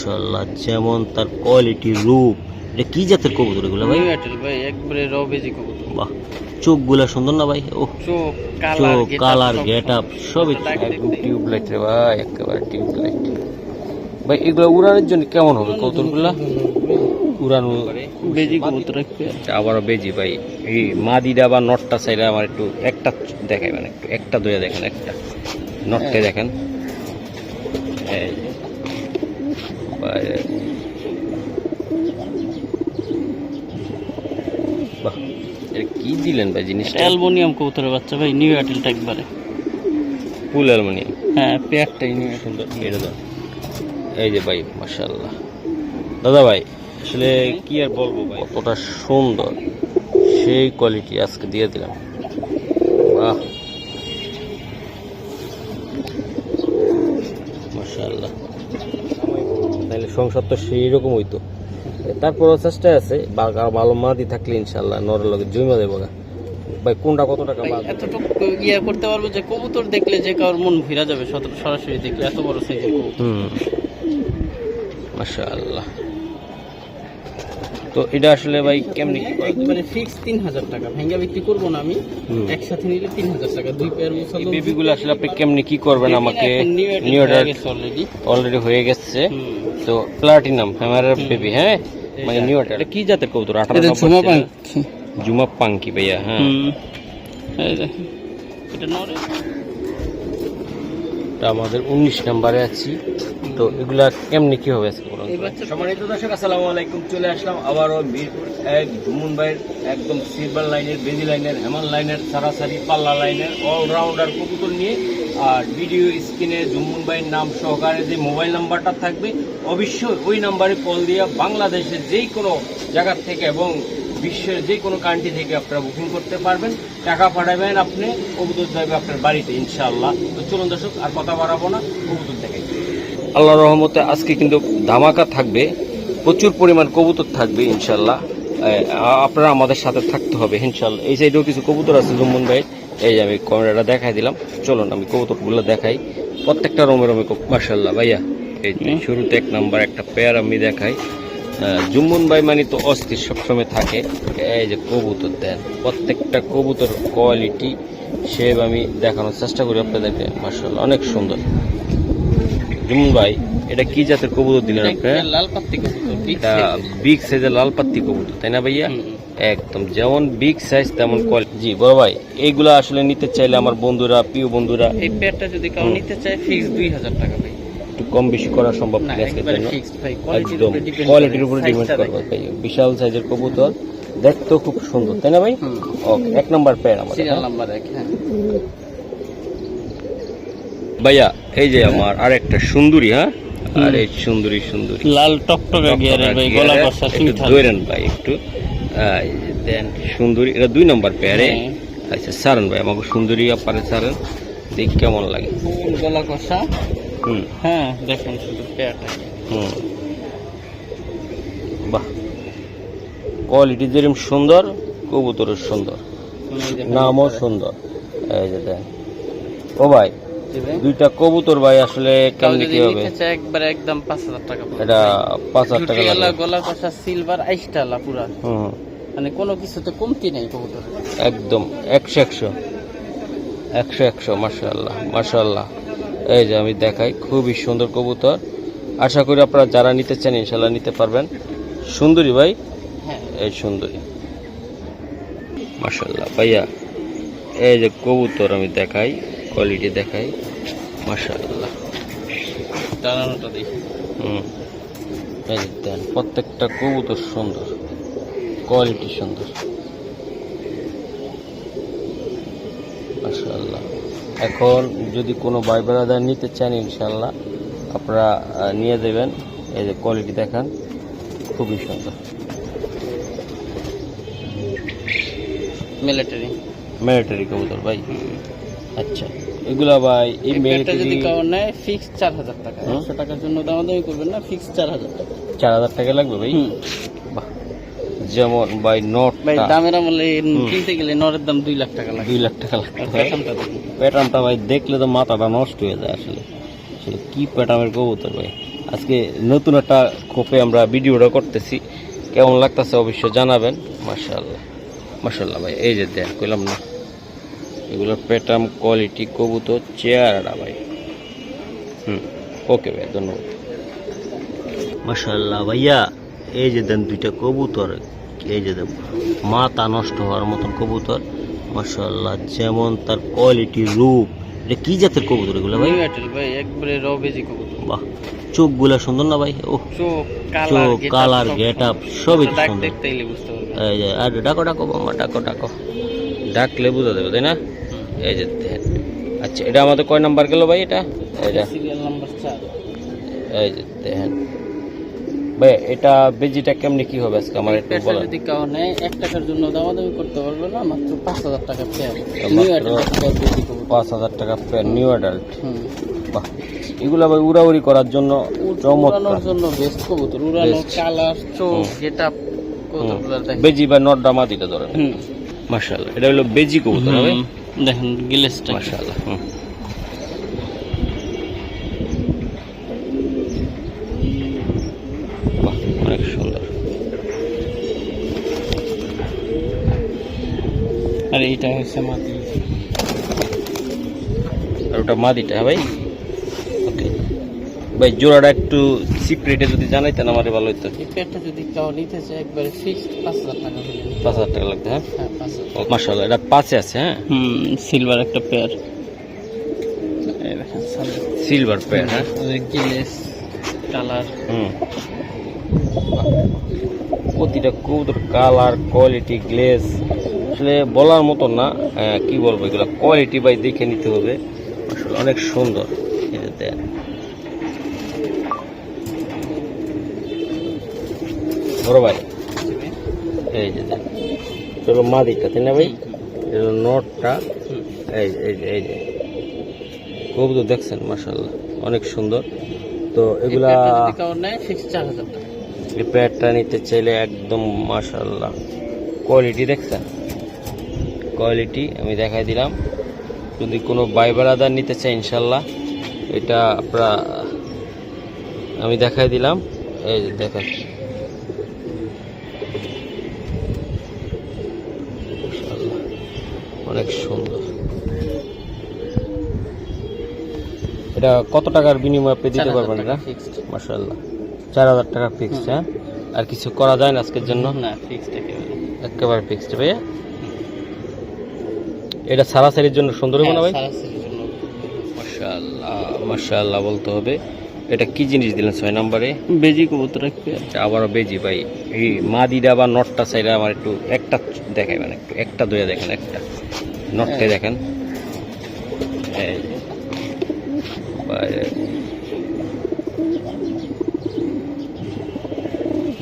মাশাআল্লাহ, যেমন তার কোয়ালিটি, রূপ। এটা কি জাতের কবুতর এগুলো ভাই? ভাই একবারে রবেজি কবুতর। বাহ, চোখগুলা সুন্দর না ভাই? ও চোখ কালার, গেট আপ সবই টিউবলাইট রে ভাই, একেবারে টিউবলাইট ভাই। এগুলো উড়ানোর জন্য কেমন হবে কবুতরগুলা? উড়ানো বেজি কবুতর। আবারও বেজি ভাই। এই মাদিটা বা নটটা সাইডে আমার একটু একটা দেখাইবেন, একটু একটা দুইটা দেখেন, একটা নটটা দেখেন। এই ভাই, বাহ, এটা কি দিলেন ভাই জিনিসটা? অ্যালুমিনিয়াম কবুতরের বাচ্চা ভাই, নিউ অ্যাটেলটা একবারে ফুল অ্যালুমিনিয়াম। হ্যাঁ, পেয়ারটাই নিউ সুন্দর। এটা দাও। এই যে ভাই, মাশাআল্লাহ দাদা ভাই, আসলে কি আর বলবো ভাই, কতটা সুন্দর, সেই কোয়ালিটি আজকে দিয়ে দিলাম। বাহ, মাশাআল্লাহ। তাহলে সংসার তো সেই রকম হইতো। তারপরও চেষ্টা আছে, ভালো মাদি থাকলে ইনশাল্লাহ নরের লগে জমা দেবো না ভাই। কোনটা কত টাকা? এতটুকু ইয়ে করতে পারবো যে কবুতর দেখলে যে কারোর মন ভিড়া যাবে সরাসরি দেখলে, এত বড় সাইজের কবুতর। মাশাআল্লাহ। তো এটা আসলে ভাই কেমনি কি একবারে ফিক্স 3000 টাকা, ভাঙ্গা বিক্রি করবো না আমি। একসাথে নিলে 3000 টাকা, দুই পেয়ার মুসাল। এই বেবিগুলো আসলে আপনি কেমনি কি করবেন আমাকে? নিউ অর্ডার অলরেডি হয়ে গেছে। তো প্লাটিনাম হ্যামারের বেবি, হ্যাঁ মানে নিউ অর্ডার। কি জাতের কবুতর? 18 জুমা পাঙ্কি ভাইয়া। হ্যাঁ, এটা নরে। আমাদের 19 নম্বরে আছি। তো এগুলা কেমনি কি হবে আজকে বলুন? সম্মানিত দর্শক, আসসালামু আলাইকুম। চলে আসলাম আবারও মিরপুর এক জুমুন ভাইয়ের একদম সিলভার লাইনের, বেজি লাইনের, হেমান লাইনের, সারাসারি পাল্লা লাইনের অলরাউন্ডার কবুতর নিয়ে। আর ভিডিও স্ক্রিনে জুমুন ভাইয়ের নাম সহকারে যে মোবাইল নাম্বারটা থাকবে, অবশ্যই ওই নাম্বারে কল দিয়ে বাংলাদেশের যেই কোনো জায়গার থেকে এবং বিশ্বের যে কোনো কান্ট্রি থেকে আপনারা বুকিং করতে পারবেন। টাকা পাঠাবেন, আপনি কবুতর যাবে আপনার বাড়িতে ইনশাআল্লাহ। তো চলুন দর্শক, আর কথা বাড়াবো না, কবুতর দেখাই। আল্লাহর রহমতে আজকে কিন্তু ধামাকা থাকবে, প্রচুর পরিমাণ কবুতর থাকবে ইনশাআল্লাহ। আপনারা আমাদের সাথে থাকতে হবে ইনশাআল্লাহ। এই সাইডেও কিছু কবুতর আছে জুম্মন ভাই। এই যে আমি ক্যামেরাটা দেখাই দিলাম, চলুন আমি কবুতরগুলো দেখাই। প্রত্যেকটা রমে রমে মাশাআল্লাহ ভাইয়া। এই শুরুতে এক নাম্বার একটা পেয়ার আমি দেখাই। জুম্মন ভাই মানে তো অস্থির সবসময় থাকে। এই যে কবুতর দেন, প্রত্যেকটা কবুতর কোয়ালিটি সেভ আমি দেখানোর চেষ্টা করি আপনাদেরকে। মাশাআল্লাহ, অনেক সুন্দর। জুম্মন ভাই, এটা কি জাতের কবুতর দিলেন আপনি? লাল পাত্তি কবুতর, এটা বিগ সাইজের লাল পাত্তি কবুতর, তাই না ভাইয়া? একদম যেমন বিগ সাইজ তেমন কোয়ালিটি। জি বড় ভাই, এইগুলা আসলে নিতে চাইলে আমার বন্ধুরা, প্রিয় বন্ধুরা, এই পেয়ারটা যদি কেউ নিতে চায় ফিক্স 2000 টাকা ভাই। একটু কম বেশি করা সম্ভব না আজকের জন্য। একদম কোয়ালিটির উপরে ডিপেন্ড করবে ভাই। বিশাল সাইজের কবুতর, দেখতেও খুব সুন্দর, তাই না ভাই? ওকে, এক নাম্বার পেয়ার আমাদের, সিরিয়াল নাম্বার 1। হ্যাঁ ভাইয়া, এই যে আমার আরেকটা সুন্দরী। হ্যাঁ, আর এই সুন্দরী লাল টকটকা গিয়ারের ভাই, গলা কষা সুইট ধরেন ভাই একটু। দেন সুন্দরী, এটা 2 নম্বর পেয়ারে। আচ্ছা সারেন ভাই, আমাকে সুন্দরী আপারে সারেন, দেখি কেমন লাগে। গলা কষা। হ্যাঁ দেখেন শুধু পেয়ারটা। বাহ, কোয়ালিটি যেরকম সুন্দর, কবুতরও সুন্দর, নামও সুন্দর। এই যে দেন। ও ভাই, দুইটা কবুতর ভাই আসলে কেমন কি হবে? একবারে একদম 5000 টাকা। এটা 5000 টাকা লাগবে। গলা কষা সিলভার আইস্টালা পুরা, মানে কোনো কিছুতে কমতি নেই কবুতর, একদম 100 মাশাআল্লাহ মাশাআল্লাহ। এই যে আমি দেখাই, খুবই সুন্দর কবুতর। আশা করি আপনারা যারা নিতে চান ইনশাআল্লাহ নিতে পারবেন। সুন্দরী ভাই, এই সুন্দরী মাশাআল্লাহ ভাইয়া। এই যে কবুতর আমি দেখাই, কোয়ালিটি দেখাই, মাশাআল্লাহ। দাঁড়ানোটা দেখি। এই যে দেন, প্রত্যেকটা কবুতর সুন্দর, কোয়ালিটি সুন্দর, মাশাআল্লাহ। এখন যদি কোনো ভাই ব্রাদার নিতে চান ইনশাআল্লাহ আপনারা নিয়ে দেবেন। এই যে কোয়ালিটি দেখান, খুবই সুন্দর। মিলিটারি কবুতর ভাই। আচ্ছা, এগুলা ভাই এই মিলিটারি যদি কেউ নেয় ফিক্স 4000 টাকা। 100 টাকার জন্য দামাদামি করবেন না, ফিক্স 4000 টাকা। 4000 টাকা লাগবে ভাই? বাহ, যেমন ভাই নট ভাই দামের আমলে কিনতে গেলে নরের দাম 2 লাখ টাকা লাগে। 2 লাখ টাকা লাগবে। প্যাটার্নটা ভাই দেখলে তো মাথাটা নষ্ট হয়ে যায় আসলে। আসলে কি প্যাটার্নের কবুতর ভাই, আজকে নতুন একটা খোপে আমরা ভিডিওটা করতেছি, কেমন লাগতেছে অবশ্যই জানাবেন। মাশাআল্লাহ মাশাআল্লাহ ভাই, এই যে দেখ কইলাম না, এগুলো প্যাটার্ন কোয়ালিটি কবুতর চেয়ারটা ভাই। ওকে ভাই, ধন্যবাদ। মাশাআল্লাহ ভাইয়া, এই যে দেন দুইটা কবুতর, এই যে দেন মাথা নষ্ট হওয়ার মতন কবুতর। মাশাআল্লাহ, যেমন তার কোয়ালিটি, রূপ। এটা কি জাতের কবুতর এগুলো ভাই? নিউ অ্যাটেল ভাই, একবারে র বেজি কবুতর। বাহ, চোখগুলা সুন্দর না ভাই? ও চোখ চোখ, কালার, গেট আপ সবই তো ডাক সুন্দর। দেখতেইলে বুঝতে পারবেন। এই যে আর ডাকো ডাকো বাবা, ডাকো ডাকো, ডাকলে বুঝা যাবে তাই না? এই যে দেখেন। আচ্ছা, এটা আমাদের কয় নাম্বার গেল ভাই? এটা সিরিয়াল নাম্বার 4। এই যে দেখেন ভাই, এটা বেজিটা কেমনি কি হবে আজকে আমার একটু বলেন। যদি কেউ নেয় 1 টাকার জন্য দামাদামি করতে পারবে না, মাত্র 5000 টাকা পেয়ার। মাত্র নিউ অ্যাটেল বেজি কবুতর। 5000 টাকা পেয়ার, নিউ অ্যাডাল্ট। হুম, বাহ, এগুলা ভাই উড়াউড়ি করার জন্য চমৎকার। উড়ানোর জন্য বেস্ট কবুতর। উড়ানো, Best। কালার, চোখ, গেটআপ কবুতরগুলো দেখেন। বেজি বা নটটা মাদিটা ধরেন। হুম, মাশাআল্লাহ, এটা হলো বেজি কবুতর হবে। দেখেন গিলেসটা। মাশাআল্লাহ। বাহ, অনেক সুন্দর। আর এইটা হচ্ছে মাটি। আর ওটা মাদিটা ভাই। ওকে ভাই, জোড়াটা একটু সিক্রেটে যদি জানাইতেন আমারে ভালো হতো। এই পেয়ারটা যদি কেউ নিতে চায় একবারে ফিক্সড 5000 টাকা হলে। 5000 টাকা লাগবে। হ্যাঁ, হ্যাঁ, 5000। মাশাআল্লাহ, এটা 5-এ আছে। হ্যাঁ, সিলভার একটা পেয়ার। এই দেখেন সিলভার পেয়ার। হ্যাঁ, গিলেস, কালার। প্রতিটা কবুতর কালার, কোয়ালিটি, গ্লেজ আসলে বলার মতো না। কি বলবো, এগুলো কোয়ালিটি ভাই দেখে নিতে হবে। আসলে অনেক সুন্দর। এই যে দেন, বড় ভাই, এই যে দেন, চলো মাদিটা তাই না ভাই? এটা হলো নটটা। এই যে এই যে এই যে কবুতর দেখছেন, মাশাআল্লাহ অনেক সুন্দর। তো এগুলা যদি কেউ নেয় ফিক্সড 4000 টাকা। এই প্যাডটা নিতে চাইলে একদম মাশাআল্লাহ কোয়ালিটি দেখছেন, কোয়ালিটি আমি দেখাই দিলাম। যদি কোনো ভাই ব্রাদার নিতে চাই ইনশাল্লাহ এটা আপনারা আমি দেখাই দিলাম। এই যে দেখেন, মাশাআল্লাহ অনেক সুন্দর। এটা কত টাকার বিনিময়ে আপনি দিতে পারবেন? এটা ফিক্সড। মাশাআল্লাহ 4000 টাকা ফিক্সড। হ্যাঁ, আর কিছু করা যায় না আজকের জন্য? না, ফিক্সড একেবারে ফিক্সড ভাইয়া। এটা সারাসারির জন্য সুন্দর হবে না ভাই? মাশাআল্লাহ মাশাআল্লাহ বলতে হবে। এটা কি জিনিস দিলেন 6 নম্বরে? বেজি কবুতর একটা। আবারও বেজি ভাই। এই মাদিটা বা নটটা সাইডে আমার একটু একটা দেখাইবেন, একটু একটা দুইটা দেখেন, একটা নটটা দেখেন। এই ভাই,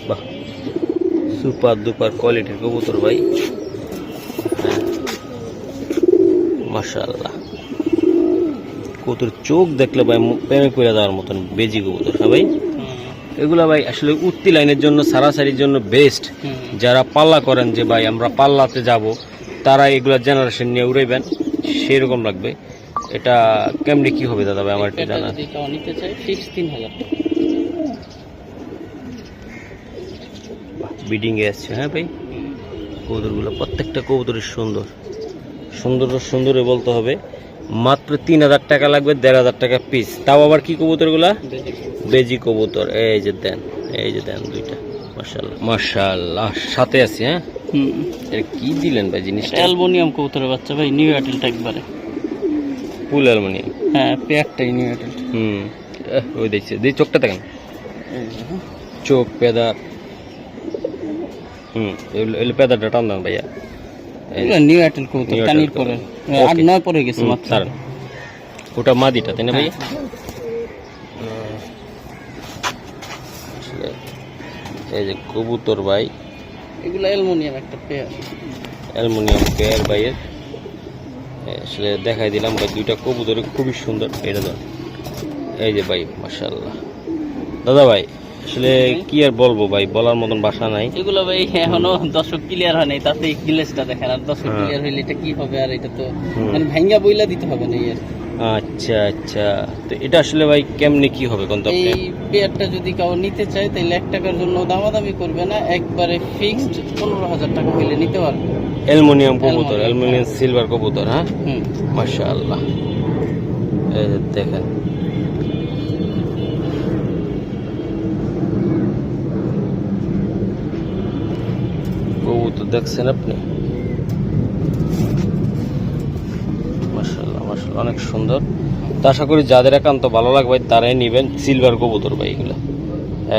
বাহ, সুপার দুপার কোয়ালিটির কবুতর ভাই। মাশাআল্লাহ, কবুতর চোখ দেখলে ভাই প্রেমে পড়ে যাওয়ার মতন বেজি কবুতর। হ্যাঁ ভাই, এগুলা ভাই আসলে উঠতি লাইনের জন্য, সারাসারির জন্য বেস্ট। যারা পাল্লা করেন যে ভাই আমরা পাল্লাতে যাব, তারা এগুলা জেনারেশন নিয়ে উড়াইবেন, সেরকম লাগবে। এটা কেমনি কি হবে দাদা ভাই আমার একটু জানা। যদি কেউ নিতে চায় ফিক্সড 3000 টাকা। বিডিং এ আসছে। হ্যাঁ ভাই, কবুতরগুলো প্রত্যেকটা কবুতরই সুন্দর সুন্দর সুন্দর বলতে হবে। মাত্র 3000 টাকা লাগবে, 1500 টাকা পিস। তাও আবার কি কবুতরগুলা? বেজি কবুতর। এই যে দেন, এই যে দেন দুইটা। মাশাআল্লাহ মাশাআল্লাহ, সাথে আছে। হ্যাঁ, এটা কি দিলেন ভাই জিনিসটা? অ্যালুমিনিয়াম কবুতরের বাচ্চা ভাই, নিউ অ্যাটেলটা একবারে ফুল অ্যালুমিনিয়াম। হ্যাঁ, পেয়ারটাই নিউ অ্যাটেল। ওই দেখছি, দেখি চোখটা দেখেন, চোখ পেদা। এগুলো পেদাটা টান দেন ভাইয়া। নিউ অ্যাটেল কবুতর, New কানির Atel পরে কবুতর। 8-9 পরে গেছে মাত্র। স্যার, ওটা মাদিটা তাই না ভাইয়া? আসলে এই যে কবুতর ভাই, এগুলো অ্যালুমিনিয়াম একটা পেয়ার। অ্যালুমিনিয়াম পেয়ার ভাইয়ের। আসলে দেখাই দিলাম ভাই, দুইটা কবুতর খুবই সুন্দর। এটা ধর, এই যে ভাই মাশাআল্লাহ। দাদা ভাই আসলে কি আর বলবো ভাই, বলার মতন ভাষা নাই। এগুলো ভাই এখনো দর্শক ক্লিয়ার হয় নাই, তাতে গিলেসটা দেখেন। আর দর্শক ক্লিয়ার হইলে এটা কি হবে? আর এটা তো মানে ভাঙ্গা বইলা দিতে হবে না। আচ্ছা আচ্ছা, তো এটা আসলে ভাই কেমনে কি হবে কোন তো আপনি? এই পেয়ারটা যদি কেউ নিতে চায় তাহলে 1 টাকার জন্য দামাদামি করবে না, একবারে ফিক্সড 15,000 টাকা হইলে নিতে পারবে। অ্যালুমিনিয়াম কবুতর, অ্যালুমিনিয়াম, অ্যালুমিনিয়াম সিলভার কবুতর, হ্যাঁ হুম। মাশাআল্লাহ। এই যে দেখেন কবুতর দেখছেন আপনি, মাশাআল্লাহ মাশাআল্লাহ অনেক সুন্দর। তো আশা করি যাদের একান্ত ভালো লাগবে তারাই নেবেন সিলভার কবুতর ভাই, এগুলো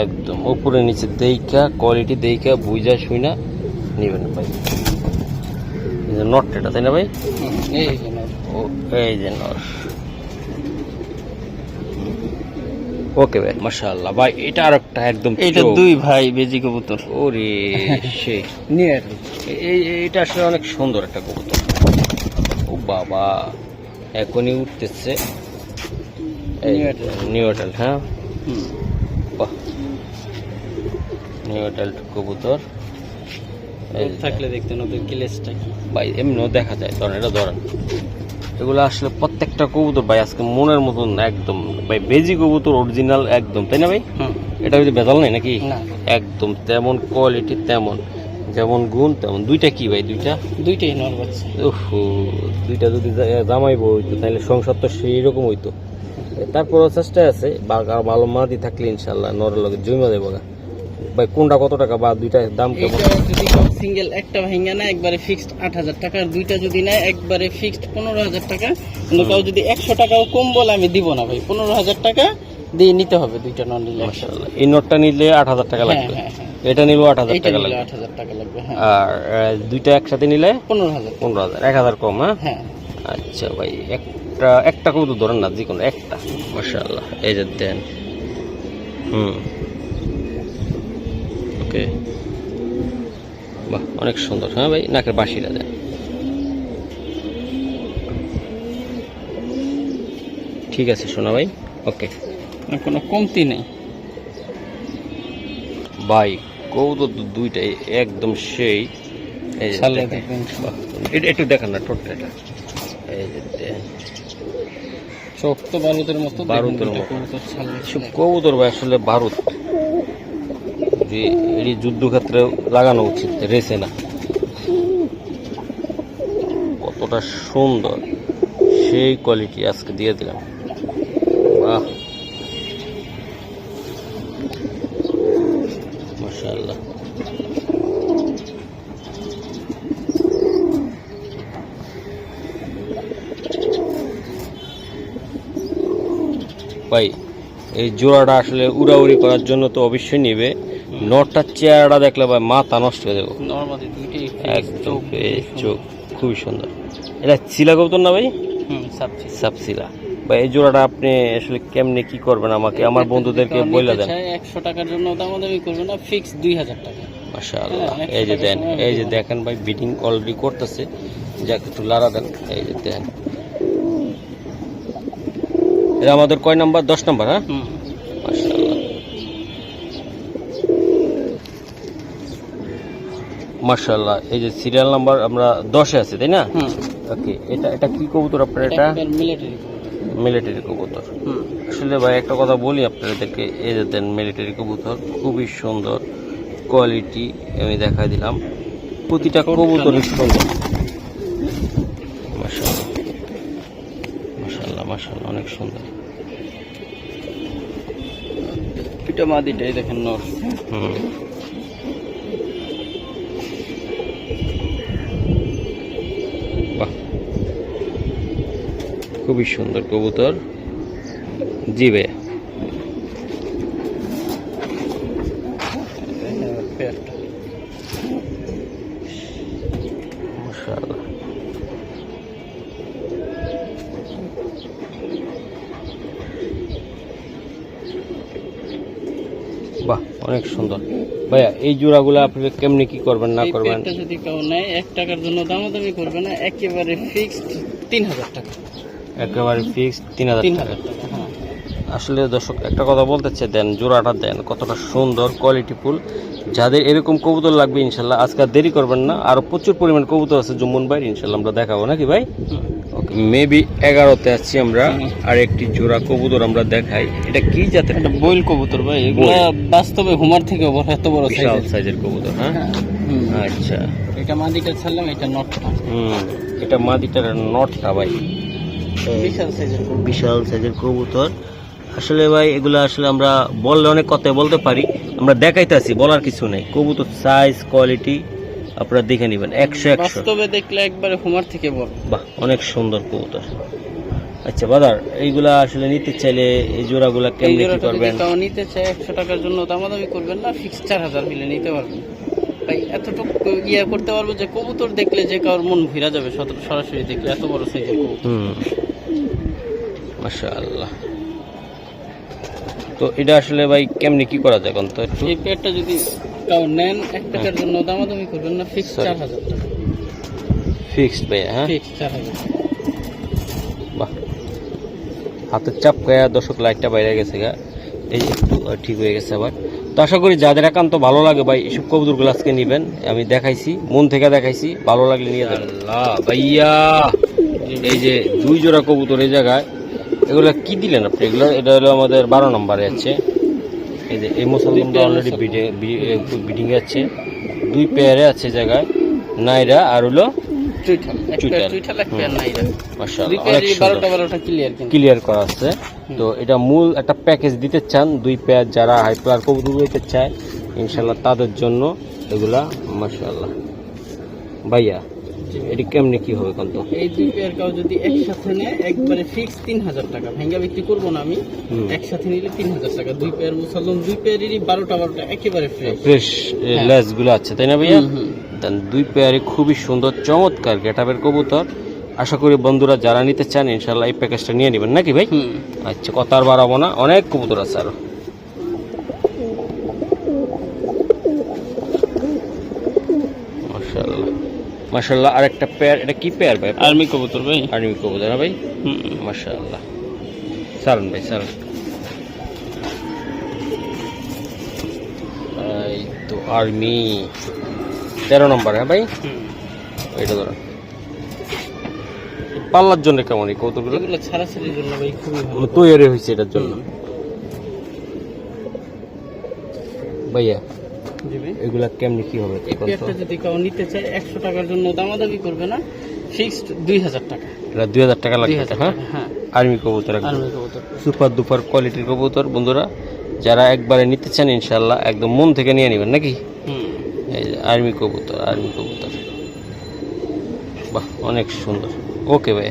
একদম উপরে নিচে দেইখা কোয়ালিটি দেইখা বুঝা শুইনা নেবেন ভাই। এই যে নটটা তাই না ভাই? এই যে নর। ও এই যে নর। ওকে ভাই মাশাআল্লাহ ভাই, এটা আরেকটা একদম এটা চোখ। 2 ভাই বেজি কবুতর। ওরে সেই নিয়ে এটা আসলে অনেক সুন্দর একটা কবুতর। ও বাবা এখনই উঠতেছে। নিউটাল, হ্যাঁ বাহ, নিউটাল কবুতর। এই যে থাকলে দেখতে নতুন ক্লেসটা কি ভাই এমনিও দেখা যায়, ধরেন এটা ধরেন, এগুলো আসলে প্রত্যেকটা কবুতর ভাই আজকে মনের মতন একদম ভাই, বেজি কবুতর অরিজিনাল একদম, তাই না ভাই? এটা যদি বেজাল নাই নাকি? না, একদম তেমন কোয়ালিটি, তেমন যেমন গুণ তেমন। দুইটা কি ভাই? দুইটাই নর বাচ্চা। ওহো, দুইটা যদি জামাইবো হইতো তাহলে সংসার তো সেই রকম হইতো। তারপরও চেষ্টা আছে, ভালো মাদি থাকলে ইনশাল্লাহ নরের লগে জমা দেবো গা। ভাই কোনটা কত টাকা বা দুইটার দাম কেমন? এটা যদি কেউ সিঙ্গেল একটা ভাঙা না একবারে ফিক্সড 8,000 টাকা, আর দুইটা যদি নেয় একবারে ফিক্সড 15,000 টাকা। কিন্তু কেউ যদি 100 টাকাও কম বলে আমি দিব না ভাই, 15,000 টাকা দিয়ে নিতে হবে দুইটা নর নিলে। মাশাআল্লাহ, এই নোটটা নিলে 8,000 টাকা লাগবে, হ্যাঁ, হ্যাঁ। এটা নিলেও 8,000 এটা টাকা নিলে লাগবে, 8,000 টাকা লাগবে, হ্যাঁ। আর দুইটা একসাথে নিলে 15,000। 1,000 কম, হ্যাঁ। হ্যাঁ, আচ্ছা ভাই, একটা কবুতর ধরেন না, যে কোনো একটা। মাশাআল্লাহ, এই যে দেন। ওকে, বাহ অনেক সুন্দর, হ্যাঁ ভাই, নাকের বাঁশিটা দেন। ঠিক আছে শোনা ভাই, ওকে। কোনো কমতি নেই ভাই কবুতর তো দুইটাই একদম সেই। এই যে ছালে দেখেন। দেখবেন। বাহ, এটা একটু দেখান না ঠোঁটটা, এটা এই যে দেন। চোখ তো বারুদের মতো, বারুদের দেখুন মতো। দুইটা কবুতর ছালে সব দেখলে। কবুতর ভাই আসলে বারুদ, যে এটি যুদ্ধক্ষেত্রে লাগানো উচিত, রেসে না। কতটা সুন্দর সেই কোয়ালিটি আজকে দিয়ে দিলাম, বাহ মাশাআল্লাহ। ভাই এই জোড়াটা আসলে উড়াউড়ি করার জন্য তো অবশ্যই নিবে। নটটার চেহারাটা দেখলে ভাই মাথা নষ্ট হয়ে যাবো, নরমালি দুইটাই একদম চোখ খুবই সুন্দর। এটা চিলা কবুতর না ভাই? সাবজি সাবসিলা। ভাই এই জোড়াটা আপনি আসলে কেমনে কি করবেন আমাকে আমার বন্ধুদেরকে বলে দেন। 100 টাকার জন্য দামাদামি করবে না, ফিক্স 2,000 টাকা। মাশাআল্লাহ, এই যে দেন, এই যে দেখেন ভাই, বিটিং অলরেডি করতেছে, যাক একটু লাড়া দেন। এই যে দেন, এটা আমাদের কয় নাম্বার? 10 নাম্বার, হ্যাঁ মাশাআল্লাহ মাশাআল্লাহ। এই যে সিরিয়াল নাম্বার আমরা 10-এ আছি, তাই না? ওকে, এটা কি কবুতর আপনার? এটা মিলিটারি মিলিটারি কবুতর। আসলে ভাই একটা কথা বলি আপনাদেরকে, এই যে দেন মিলিটারি কবুতর, খুবই সুন্দর কোয়ালিটি আমি দেখাই দিলাম, প্রতিটা কবুতরই সুন্দর। মাশাআল্লাহ মাশাআল্লাহ মাশাআল্লাহ, অনেক সুন্দর। এটা মাদিটাই দেখেন নর। বাহ, খুবই সুন্দর কবুতর। জি ভাই, মাশাআল্লাহ। বাহ, অনেক সুন্দর। ভাইয়া এই জোড়াগুলো আপনি কেমনি কি করবেন না করবেন? এটা যদি কেউ নেয় 1 টাকার জন্য দামাদামি করবে না, একেবারে ফিক্সড 3,000 টাকা। একেবারে ফিক্সড 3,000 টাকা। হ্যাঁ। আসলে দর্শক একটা কথা বলতে চাই, দেন জোড়াটা দেন, কতটা সুন্দর কোয়ালিটিফুল। যাদের এরকম কবুতর লাগবে ইনশাল্লাহ আজকে দেরি করবেন না, আর প্রচুর পরিমাণ কবুতর আছে জুম্মন ভাই, ইনশাল্লাহ আমরা দেখাবো নাকি ভাই? ওকে। মেবি 11তে আছি আমরা। আর একটি জোড়া কবুতর আমরা দেখাই, এটা কি জাতের? এটা বইল কবুতর ভাই, এগুলা বাস্তবে হুমার থেকে বড়, এত বড় বিশাল সাইজের কবুতর। হ্যাঁ, আচ্ছা, এটা মাদিটা ছাড়লাম, এটা নটটা। এটা মাদিটার নটটা ভাই, বিশাল সাইজের কবুতর। বিশাল সাইজের কবুতর। আসলে ভাই এগুলা আসলে আমরা বললে অনেক কথা বলতে পারি, আমরা দেখাইতেছি, বলার কিছু নেই। কবুতর সাইজ কোয়ালিটি আপনারা দেখে নেবেন, 100 বাস্তবে দেখলে একবারে হুমার থেকে বড়। বাহ, অনেক সুন্দর কবুতর। আচ্ছা বাদার, এইগুলা আসলে নিতে চাইলে এই জোড়াগুলা কেমনে কি করবেন? কেউ নিতে চায় 100 টাকার জন্য দামাদামি করবেন না, ফিক্স 4000 মিলে নিতে পারবেন ভাই। এতটুকু ইয়ে করতে পারবো যে কবুতর দেখলে যে কারোর মন ভিড়া যাবে সরাসরি দেখলে, এত বড় সাইজের কবুতর। মাশাআল্লাহ। তো এটা আসলে ভাই কেমনে কি করা যায় কোন তো? এই পেয়ারটা যদি কেউ নেন 1 টাকার জন্য দামাদামি করবেন না, ফিক্স 4000 টাকা। ফিক্সড ভাই? হ্যাঁ, ফিক্স 4000। বাহ, হাতের চাপ খায়া দর্শক লাইটটা বাইরে গেছে গা, এই একটু ঠিক হয়ে গেছে আবার। তো আশা করি যাদের একান্ত ভালো লাগে ভাই এসব কবুতরগুলো আজকে নেবেন। আমি দেখাইছি, মন থেকে দেখাইছি, ভালো লাগলে নিয়ে যাবেন। আল্লাহ ভাইয়া, এই যে 2 জোড়া কবুতর এই জায়গায়, এগুলা কি দিলেন আপনি? এগুলো এটা হলো আমাদের 12 নম্বরে আছে। এই যে এই মুসলমানটা অলরেডি বিডিং আছে, 2 পেয়ারে আছে জায়গায়, নাইরা আর হলো ক্লিয়ার করা আছে। তো এটা মূল একটা প্যাকেজ দিতে চান 2 পেয়ার, যারা হাই প্লার কবুতর নিতে চায় ইনশাল্লাহ তাদের জন্য এগুলা। মাশাআল্লাহ ভাইয়া, এটি কেমনে কি হবে কোন তো? এই 2 পেয়ার কাউ যদি একসাথে নেয় একবারে ফিক্স 3000 টাকা, ভাঙ্গা বিক্রি করবো না আমি। একসাথে নিলে 3000 টাকা। 2 পেয়ার মুসলমান, 2 পেয়ারেরই 12টা একেবারে ফ্রেশ লেস গুলো আছে, তাই না ভাইয়া? 2 পেয়ারে খুবই সুন্দর চমৎকার গেটআপের কবুতর। আশা করি বন্ধুরা যারা নিতে চান ইনশাল্লাহ এই প্যাকেজটা নিয়ে নেবেন, নাকি ভাই? আচ্ছা, কথা আর বাড়াবো না, অনেক কবুতর আছে আরো। মাশাআল্লাহ মাশাআল্লাহ। আর একটা পেয়ার, এটা কি পেয়ার ভাই? আর্মি কবুতর ভাই। আর্মি কবুতর ভাই। মাশাআল্লাহ। সারুন ভাই, সারুন। এই তো আর্মি 13 নম্বর। হ্যাঁ ভাই, এটা ধরো। পাল্লার জন্য কেমন এই কবুতরগুলো? এগুলো ছাড়াছাড়ির জন্য ভাই খুবই ভালো তৈরি হয়েছে এটার জন্য ভাইয়া। এগুলা কেমনি কি হবে? এই পেয়ারটা যদি কেউ নিতে চায় 100 টাকার জন্য দামাদামি করবে না, ফিক্সড 2000 টাকা। এটা 2000 টাকা লাগবে। হ্যাঁ, আর্মি কবুতর, আর্মি কবুতর, সুপার দুপার কোয়ালিটির কবুতর। বন্ধুরা যারা একবারে নিতে চান ইনশাআল্লাহ একদম মন থেকে নিয়ে নেবেন, নাকি? এই যে আর্মি কবুতর, আর্মি কবুতর, বাহ অনেক সুন্দর। ওকে ভাই,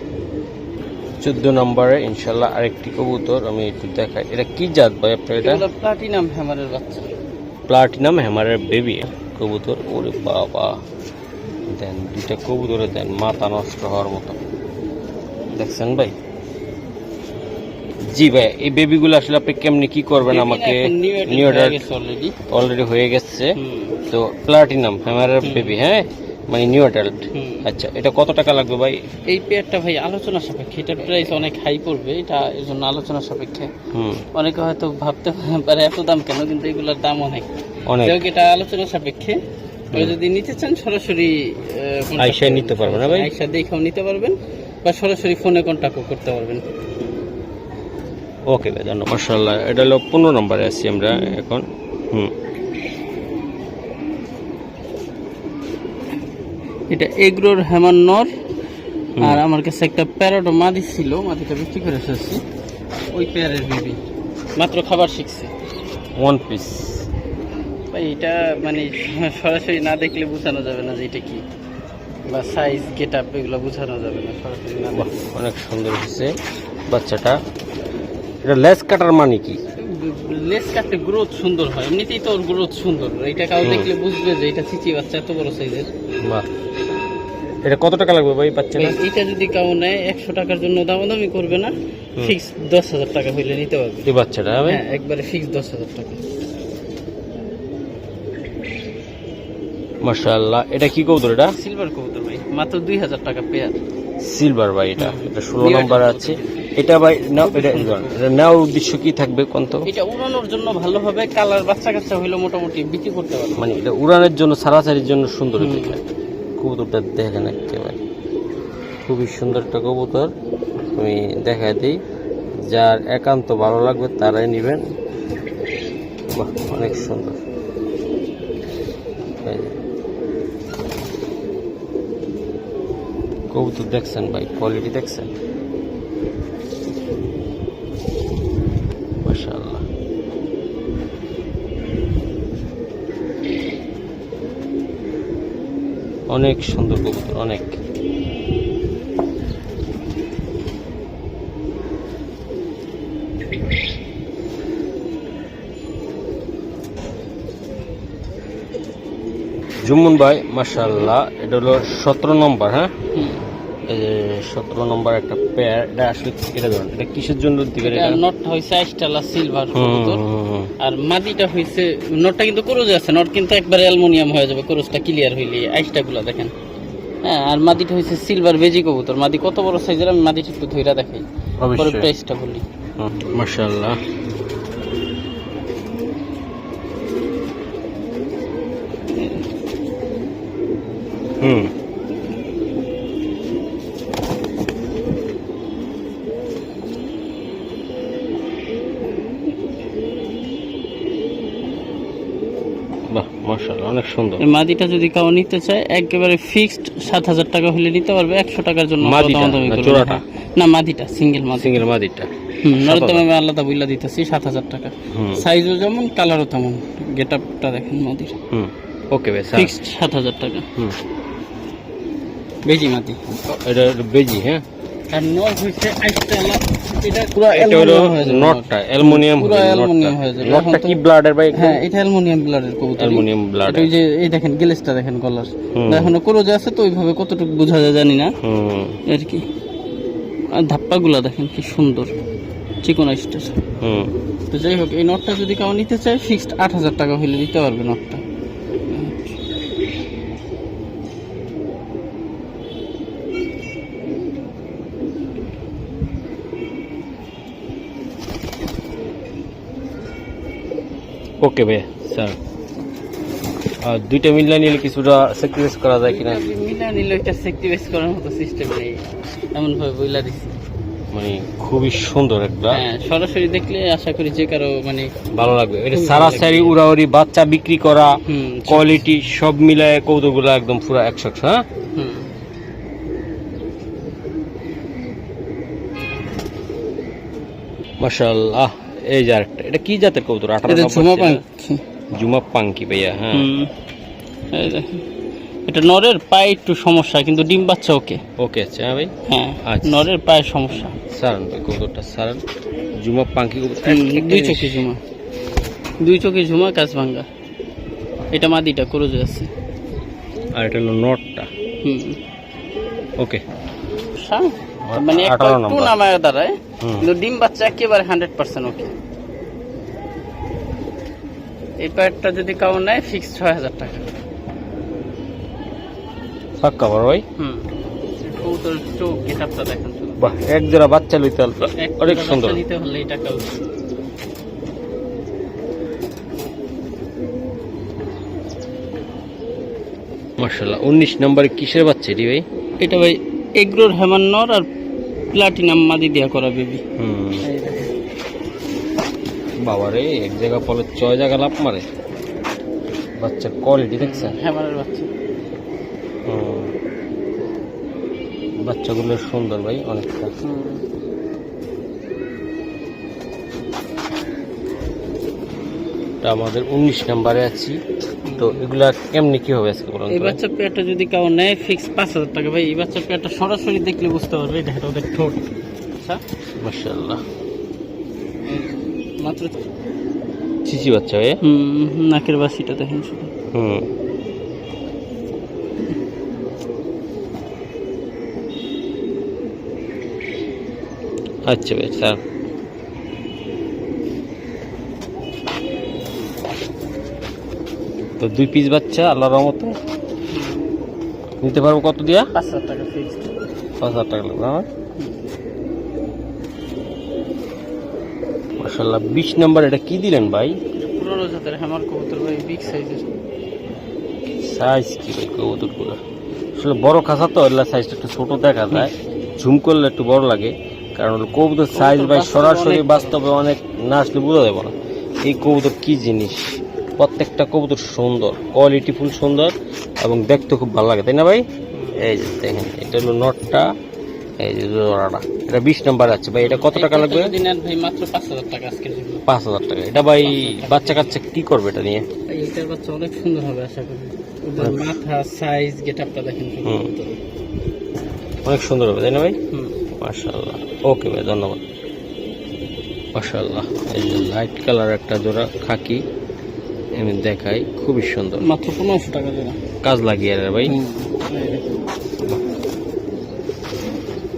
14 নম্বরে ইনশাআল্লাহ আরেকটি কবুতর আমি একটু দেখাই। এটা কি জাত ভাই আপনার? এটা প্লাটিনাম হ্যামারের বাচ্চা, প্লাটিনাম হ্যামারের বেবি কবুতর। ওরে বাবা, দেন 2টা কবুতরে দেন মাথা নষ্ট হওয়ার মতো, দেখছেন ভাই? জি ভাই, এই বেবিগুলো আসলে আপনি কেমনি কি করবেন আমাকে? অলরেডি হয়ে গেছে। তো প্লাটিনাম হ্যামারের বেবি, হ্যাঁ মানে নিউ অ্যাডাল্ট। আচ্ছা, এটা কত টাকা লাগবে ভাই? এই পেয়ারটা ভাই আলোচনা সাপেক্ষে, এটার প্রাইস অনেক হাই পড়বে, এটা এর জন্য আলোচনা সাপেক্ষে। অনেকে হয়তো ভাবতে পারে এত দাম কেন, কিন্তু এগুলোর দাম অনেক। এটা আলোচনা সাপেক্ষে, যদি নিতে চান সরাসরি আইসা নিতে পারবেন না ভাই? আইসা দেখেও নিতে পারবেন, বা সরাসরি ফোনে কন্ট্যাক্ট করতে পারবেন। ওকে ভাই, ধন্যবাদ। মাশাআল্লাহ, এটা হলো 15 নম্বরে আছি আমরা এখন। এটা এগ্রোর হ্যামার নর, আর আমার কাছে একটা প্যারোটো মাদি ছিল, মাদিটা বিক্রি করে ফেলছি। ওই পেয়ারের বেবি মাত্র খাবার শিখছে। 1 পিস ভাই, এটা মানে সরাসরি না দেখলে বোঝানো যাবে না যে এটা কি, বা সাইজ গেটআপ এগুলো বোঝানো যাবে না সরাসরি না। অনেক সুন্দর হয়েছে বাচ্চাটা। এটা লেস কাটার মানে কি? লেস কাটলে গ্রোথ সুন্দর হয়, এমনিতেই তো ওর গ্রোথ সুন্দর। এটা কাউ দেখলে বুঝবে যে এটা চিচি বাচ্চা, এত বড় সাইজের। বাহ, এটা কত টাকা লাগবে ভাই বাচ্চাটা? এটা যদি কেউ নেয় 100 টাকার জন্য দামাদামি করবে না, ফিক্স 10,000 টাকা হইলে নিতে পারবে এই বাচ্চাটা। হ্যাঁ, একবারে ফিক্স 10,000 টাকা। মাশাআল্লাহ। এটা কি কবুতর? এটা সিলভার কবুতর ভাই, মাত্র 2000 টাকা পেয়ার। সিলভার ভাই, এটা 16 নম্বর আছে। এটা ভাই নাও, এটা নেওয়ার উদ্দেশ্য কি থাকবে কোন তো? এটা উড়ানোর জন্য ভালো হবে, কালার বাচ্চা কাচ্চা হইলে মোটামুটি বিক্রি করতে পারবে। মানে এটা উড়ানের জন্য, সারাসারির জন্য সুন্দর হতে চায় কবুতরটা। দেখেন একেবারে খুবই সুন্দর একটা কবুতর, আমি দেখাই দিই, যার একান্ত ভালো লাগবে তারাই নেবেন। বাহ, অনেক সুন্দর। এই যে কবুতর দেখছেন ভাই, কোয়ালিটি দেখছেন, মাশাআল্লাহ। অনেক সুন্দর কবুতর, অনেক। জুমুন ভাই মাশাআল্লাহ, এটা হলো 17 নম্বর। হ্যাঁ, এই যে 17 নম্বর একটা পেয়ার। এটা আসলে এটা ধরুন, এটা কিসের জন্য দিবেন? এটা নটটা হইছে আইস্টালা সিলভার কবুতর, আর মাদিটা হইছে, নটটা কিন্তু ক্রোজ আছে, নট কিন্তু একবার অ্যালুমিনিয়াম হয়ে যাবে ক্রোজটা ক্লিয়ার হইলে। আইসটাগুলো দেখেন। হ্যাঁ, আর মাদিটা হইছে সিলভার বেজি কবুতর। মাদি কত বড় সাইজের আমি মাদিটা একটু ধইরা দেখাই, পরে প্রাইসটা বলি। মাশাআল্লাহ। বাহ, মাশাআল্লাহ, অনেক সুন্দর। এই মাদিটা যদি কেউ নিতে চায় একেবারে ফিক্সড 7,000 টাকা হলে নিতে পারবে। 100 টাকার জন্য মাদিটা দামাদামি না করবে। জোড়াটা? না, মাদিটা সিঙ্গেল মাদি। সিঙ্গেল মাদিটা। নরতম আমি আলাদা বইলা দিতেছি 7,000 টাকা। সাইজও যেমন, কালারও তেমন। গেটআপটা দেখেন মাদির। ওকে ভাই, স্যার। ফিক্সড 7,000 টাকা। বেজি মাদি। এটা বেজি। হ্যাঁ, আর নর হইছে আইস্টালা। এটা পুরো এটা হলো নটটা অ্যালুমিনিয়াম, পুরো অ্যালুমিনিয়াম হয়ে যাবে। নটটা কি ব্লাডের ভাই? হ্যাঁ, এটা অ্যালুমিনিয়াম ব্লাডের কবুতর। Aluminium blood. ওই যে এই দেখেন গ্লেসটা দেখেন, গলার এখনো ক্রোজ আছে তো, ওইভাবে কতটুকু বোঝা যায় জানি না আর কি। আর ধাপ্পাগুলা দেখেন কি সুন্দর, চিকন আইস্টার। তো যাই হোক, এই নটটা যদি কেউ নিতে চায় ফিক্সড 8,000 টাকা হলে দিতে পারবে নটটা। ওকে ভাই, স্যার। আর দুইটা মিললে নিলে কিছুটা স্যাক্রিফাইস করা যায় কিনা? মিলা নিলে এটা স্যাক্রিফাইস করার মতো সিস্টেম নেই, এমন ভাবে বইলা দিছি। মানে খুবই সুন্দর একটা। হ্যাঁ, সরাসরি দেখলে আশা করি যে কারো মানে ভালো লাগবে। এটা সারাসারি উড়াউড়ি বাচ্চা বিক্রি করা, কোয়ালিটি সব মিলায় কৌতুকগুলো একদম পুরো 100। হ্যাঁ, মাশাআল্লাহ। এই যে আরেকটা, এটা কি জাতের কবুতর? 18 জুমা পাঙ্কি ভাইয়া। হ্যাঁ, এই দেখেন, এটা নরের পায়ে একটু সমস্যা, কিন্তু ডিম বাচ্চা ওকে। ওকে আছে। হ্যাঁ ভাই। হ্যাঁ, আচ্ছা, নরের পায়ে সমস্যা। সারান ভাই কবুতরটা, সারান। জুমা পাঙ্কি কবুতর, 2 চোখে ঝুমা, 2 চোখে ঝুমা, কাজ ভাঙ্গা। এটা মাদিটা ক্রোজে আছে, আর এটা হলো নটটা। ওকে, মানে একটু 18 নম্বর নামায় দাঁড়ায়, কিন্তু ডিম বাচ্চা একেবারে 100% ওকে। এই প্যাডটা যদি কাউ নেয় ফিক্স 6,000 টাকা। পাক্কা বড় ভাই। কবুতর চোখ গেটআপটা দেখেন শুধু। বাহ, এক জোড়া বাচ্চা লইতে অনেক সুন্দর। দিতে হলে এই টাকা উঠবে। মাশাআল্লাহ। 19 নম্বরে কিসের বাচ্চা এটি ভাই? এটা ভাই এগ্রোর হেমান্নর আর প্লাটিনাম মাদি দিয়া করা বেবি। বাবারে, এক জায়গা পলে 6 জায়গা লাভ মারে। বাচ্চার কোয়ালিটি দেখছেন? হেমানের বাচ্চা। বাচ্চাগুলো সুন্দর ভাই অনেকটা। আমাদের 19 নম্বরে আছি। তো এগুলা কেমনি কি হবে আজকে বলুন? এই বাচ্চা পেয়ারটা যদি কেউ নেয় ফিক্স 5,000 টাকা ভাই। এই বাচ্চা পেয়ারটা সরাসরি দেখলে বুঝতে পারবে, এটা ওদের ঠোঁট। আচ্ছা, মাশাআল্লাহ, মাত্র চিচি বাচ্চা ভাই। নাকের বাসিটা দেখেন শুধু। আচ্ছা ভাই, স্যার। তো 2 পিস বাচ্চা আল্লাহর রহমতে নিতে পারবো কত দিয়া? 5,000 টাকা ফিক্সড। 5,000 টাকা লাগবে আমার। মাশাআল্লাহ। 20 নম্বর এটা কি দিলেন ভাই? পুরনো জাতের হেমার কবুতর ভাই, বিগ সাইজের। সাইজ কি ভাই কবুতরগুলো? আসলে বড় খাঁচা তো এগুলা সাইজটা একটু ছোট দেখা যায়, ঝুম করলে একটু বড় লাগে, কারণ কবুতর সাইজ ভাই সরাসরি বাস্তবে অনেক না আসলে বোঝা যাবে না এই কবুতর কি জিনিস। প্রত্যেকটা কবুতর সুন্দর, কোয়ালিটি ফুল সুন্দর এবং দেখতে খুব ভালো লাগে, তাই না ভাই? এই যে দেখেন এটা হলো নটটা, এই যে জোড়াটা, এটা 20 নাম্বার আছে ভাই। এটা কত টাকা লাগবে? ভাই মাত্র 5000 টাকা আজকের জন্য। 5000 টাকা। এটা ভাই বাচ্চা কাচ্চা কি করবে এটা নিয়ে? এটার বাচ্চা অনেক সুন্দর হবে আশা করি। ওদের মাথা সাইজ গেটআপটা দেখেন, অনেক সুন্দর হবে, তাই না ভাই? মাশাআল্লাহ। ওকে ভাই, ধন্যবাদ। মাশাআল্লাহ। এই যে লাইট কালার একটা জোড়া খাকি আমি দেখাই, খুবই সুন্দর, মাত্র 1500 টাকা জোড়া। কাজ লাগিয়ে রে ভাই,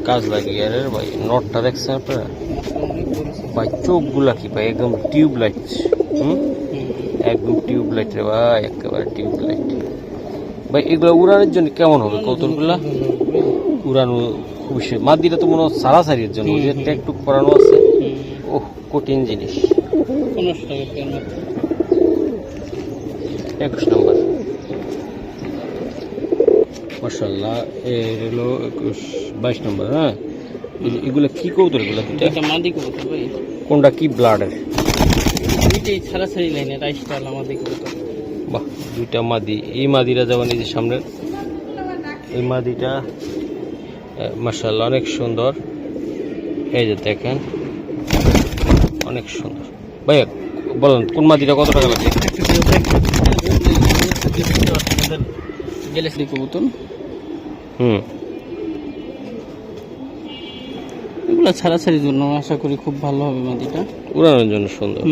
কাজ লাগিয়ে রে ভাই। নটটা দেখছেন আপনারা ভাই? চোখগুলা কি ভাই একদম টিউব লাইট, একদম টিউব লাইট রে ভাই, একেবারে টিউব লাইট ভাই। এগুলো উড়ানোর জন্য কেমন হবে কৌতুকগুলা? উড়ানো খুবই মাদিটা তো মনে হয় সারাসারির জন্য, যে ট্যাকটুক করানো আছে, ওহ কঠিন জিনিস। 1500 টাকা পেয়ার মাত্র। 21 নম্বর। মাশাআল্লাহ। এর হলো 22 নম্বর। হ্যাঁ, এগুলো কি কবুতর? এগুলো এটা মাদি কবুতর ভাই। কোনটা কি ব্লাডের? এটাই সারাসারি লাইনে রাইসটাল মাদি কবুতর। বাহ, দুইটা মাদি। এই মাদিরা যেমন এই যে সামনে এই মাদিটা মাশাআল্লাহ অনেক সুন্দর, এই যে দেখেন অনেক সুন্দর। ভাইয়া বলেন কোন মাদিটা কত টাকা লাগবে? গ্যালাক্সি কবুতর। এগুলো ছাড়াছাড়ির জন্য আশা করি খুব ভালো হবে মাদিটা। উড়ানোর জন্য সুন্দর।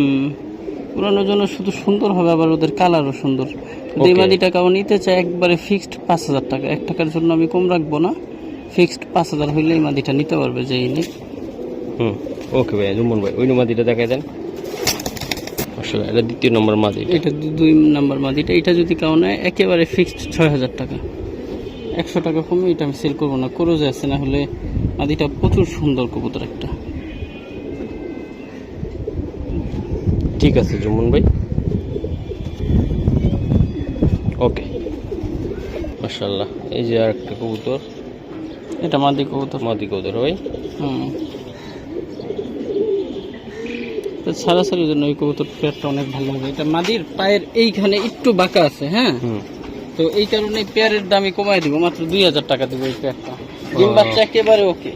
উড়ানোর জন্য শুধু সুন্দর হবে, আবার ওদের কালারও সুন্দর। এই মাদিটা কাউ নিতে চায় একবারে ফিক্সড 5000 টাকা। 1 টাকার জন্য আমি কম রাখবো না, ফিক্সড 5000 হইলে এই মাদিটা নিতে পারবে যে ইনি। ওকে ভাই, জুম্মন ভাই ওই মাদিটা দেখাই দেন। আসলে এটা 2 নম্বর মাদি, এটা 2 নম্বর মাদিটা। এটা যদি কাউ নেয় একেবারে ফিক্সড 6000 টাকা। 100 টাকা কমে এটা আমি সেল করবো না, করে যাচ্ছে না হলে। মাদিটা প্রচুর সুন্দর কবুতর একটা। ঠিক আছে জুম্মন ভাই, ওকে। মাশাআল্লাহ। এই যে আর একটা কবুতর, এটা মাদি কবুতর। মাদি কবুতর ভাই। ছাড়াছাড়ির জন্য এই কবুতর পেয়ারটা অনেক ভালো হবে। এটা মাদির পায়ের এইখানে একটু বাঁকা আছে, হ্যাঁ, তো এই কারণে পেয়ারের দামই কমাই দিব, মাত্র 2000 টাকা দিব এই পেয়ারটা। ডিম বাচ্চা একেবারে ওকে,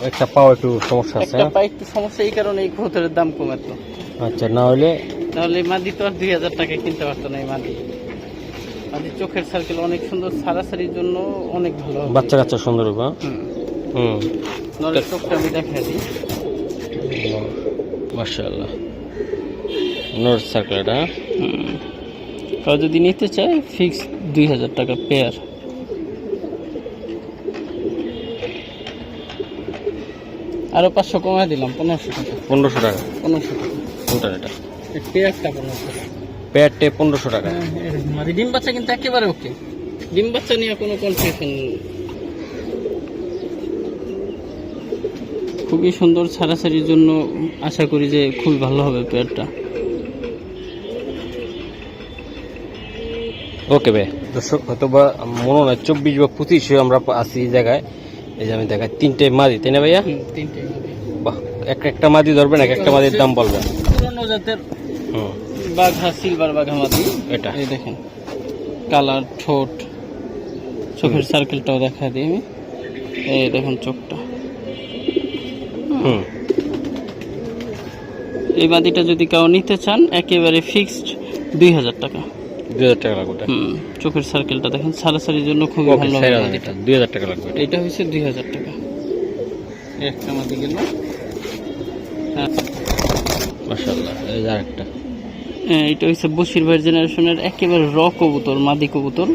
একটা পাও একটু সমস্যা আছে, একটা পায়ে একটু সমস্যা, এই কারণে এই কবুতরের দাম কমাতো। আচ্ছা, না হলে তাহলে মাদি তো আর 2000 টাকা কিনতে পারতো না। এই মাদি চোখের সার্কেল অনেক সুন্দর, ছাড়াছাড়ির জন্য অনেক ভালো, বাচ্চা কাচ্চা সুন্দর হবে। নরের চোখটা আমি দেখা দিই। মাশাআল্লাহ, নর সার্কেলটা। কেউ যদি নিতে চায় ফিক্স 2000 টাকা পেয়ার। আরো 500 কমাই দিলাম, 1500 টাকা। 1500 টাকা? 1500 টাকা কোনটা? এটা পেয়ারটা 1500 টাকা। পেয়ারটে 1500 টাকা। মানে ডিম বাচ্চা কিন্তু একেবারে ওকে, ডিম বাচ্চা নিয়ে কোনো কনফিউশন নেই। খুবই সুন্দর, ছাড়াছাড়ির জন্য আশা করি যে খুবই ভালো হবে পেয়ারটা। ওকে ভাই, দর্শক হয়তো বা মনে হয় 24 বা 25 আমরা আছি এই জায়গায়। এই যে আমি দেখাই 3টে মাদি, তাই না ভাইয়া? 3টে মাদি। বাহ, একটা মাদি ধরবেন, একটা মাদির দাম বলবেন। পুরনো জাতের বাঘা, সিলভার বাঘা মাদি এটা। এই দেখেন কালার, ঠোঁট, চোখের সার্কেলটাও দেখা দিই আমি। এই দেখুন চোখটা। এই মাদিটা যদি কেউ নিতে চান একেবারে ফিক্সড 2000 টাকা। 2000 টাকা লাগবে। চোখের সার্কেলটা দেখেন, ছাড়াছাড়ির জন্য খুবই ভালো হবে। 2000 টাকা লাগবে। এটা হচ্ছে 2000 টাকা। একটা মাদি গেল। মাশাআল্লাহ। এই যে আরেকটা, এটা হচ্ছে বশির ভাই জেনারেশনের একেবারে র কবুতর, মাদি কবুতর।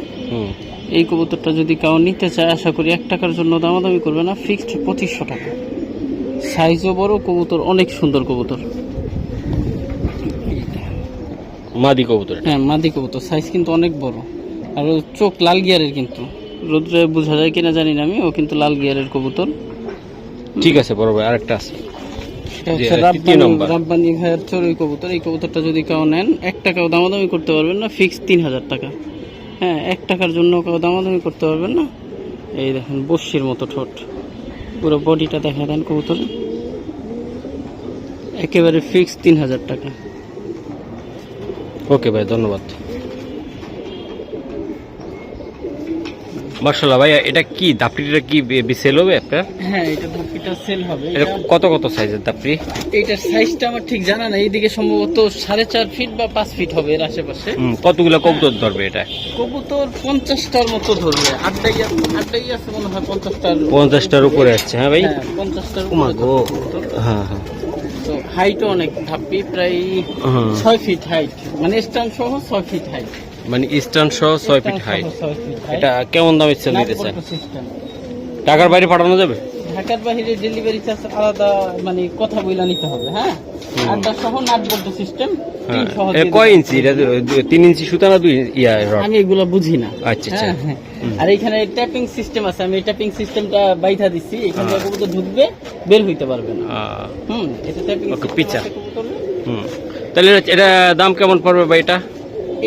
এই কবুতরটা যদি কেউ নিতে চায় আশা করি 1 টাকার জন্য দামাদামি করবে না, ফিক্সড 2500 টাকা। সাইজও বড়, কবুতর অনেক সুন্দর কবুতর। মাদি কবুতর? হ্যাঁ, মাদি কবুতর, সাইজ কিন্তু অনেক বড়। আর চোখ লাল গিয়ারের, কিন্তু রোদ্রে বোঝা যায় কিনা জানি না আমি, ও কিন্তু লাল গিয়ারের কবুতর। ঠিক আছে বড় ভাই, আরেকটা আছে, রাব্বানি ভাইয়ের চড়ুই কবুতর। এই কবুতরটা যদি কেউ নেন 1 টাকাও দামাদামি করতে পারবেন না, ফিক্স 3000 টাকা। হ্যাঁ 1 টাকার জন্য কেউ দামাদামি করতে পারবেন না। এই দেখেন বস্যির মতো ঠোঁট, পুরো বডিটা দেখা দেন কবুতর, একেবারে ফিক্স 3000 টাকা। ওকে ভাই, ধন্যবাদ। মাশাআল্লাহ ভাই, এটা কি দাপড়িটা কি সেল হবে আপনার? হ্যাঁ এটা ধাপিটা সেল হবে। এটা কত কত সাইজের দাপড়ি? এইটার সাইজটা আমার ঠিক জানা নাই, এইদিকে সম্ভবত 4.5 ফিট বা 5 ফিট হবে এর আশেপাশে। কতগুলো কবুতর ধরবে এটা? কবুতর 50টার মতো ধরবে, আড্ডাই আছে মনে হয় 50টার 50টার উপরে আসছে। হ্যাঁ ভাই, 50টার ওমা উপরে গো। কবুতর। হ্যাঁ হ্যাঁ। তো হাইটও অনেক, ধাপি প্রায় 6 ফিট হাইট, মানে স্ট্যান্ড সহ 6 ফিট হাইট, মানে স্ট্যান্ড সহ 6 ফিট হাইট। এটা কেমন দামে সেল দিতেছেন? সিস্টেম ঢাকার বাইরে পাঠানো যাবে? ঢাকার বাইরে ডেলিভারি চার্জ আলাদা, মানে কথা বইলা নিতে হবে। হ্যাঁ আড্ডা সহ নাট বল্টু সিস্টেম। হ্যাঁ, কয় ইঞ্চি এটা? 3 ইঞ্চি সুতা না 2 ইয়া রড? আমি এগুলো বুঝি না। আচ্ছা আচ্ছা। হ্যাঁ, আর এখানে ট্যাপিং সিস্টেম আছে, আমি ট্যাপিং সিস্টেমটা বাইধা দিচ্ছি, এখান থেকে কবুতর ঢুকবে, বের হইতে পারবে না। এটা ট্যাপিং ওকে, পিচা। তাহলে এটা দাম কেমন পড়বে ভাই এটা?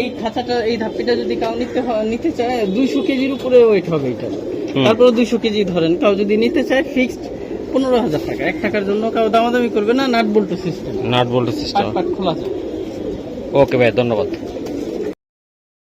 এই খাঁচাটা, এই ধাপিটা যদি কাউ নিতে চায় 200 কেজির উপরে ওয়েট হবে এটা। তারপরে 200 কেজি ধরেন, কাউ যদি নিতে চায় ফিক্সড 15,000 টাকা। 1 টাকার জন্য কাউ দামাদামি করবে না, নাট বল্টু সিস্টেম, নাট বল্টু সিস্টেম। পাট খোলা যায়। ওকে ভাই, ধন্যবাদ।